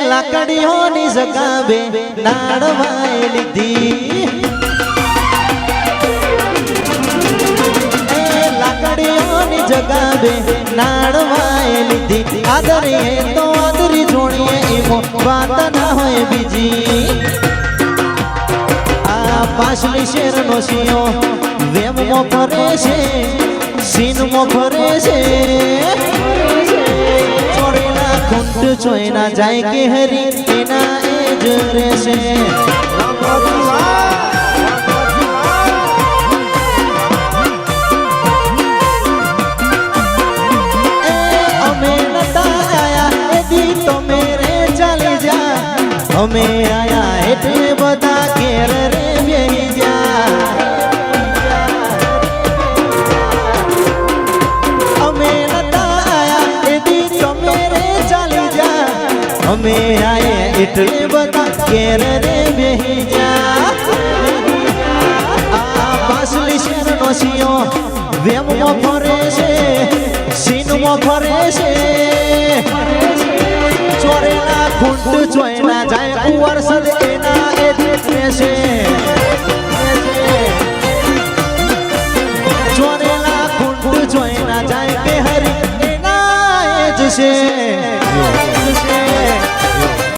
લાકડીઓની જગાવે નાડવાય લીધી લાકડીઓની જગાવે નાડવાય લીધી આદરે તો આદરી જોણીએ એમો વાત ના હોય બીજી આ પાછલી શેરનો શિયો વેમો ફરે છે સીનમો ફરે છે ચોરેલા ખૂંટ ચોયના જાય કે હરી એના એ જ રહેશે અમે નતા આયા એદી તો મેરે ચાલી જા અમે આયા એટલે બધા ઘેર રે બેહી જા અમે આએ એટલે બધા ઘેર રે બેહી જા આ પાછલી શેરનો શિયો વેમો ફરે છે સીનમો ફરે છે ચોરેલા ખૂંટ ચોયના જાય કુંવર સદ એના એ જ રહેશે ચોરેલા ખૂંટ ચોયના જાય કે હરી એના એ જ છે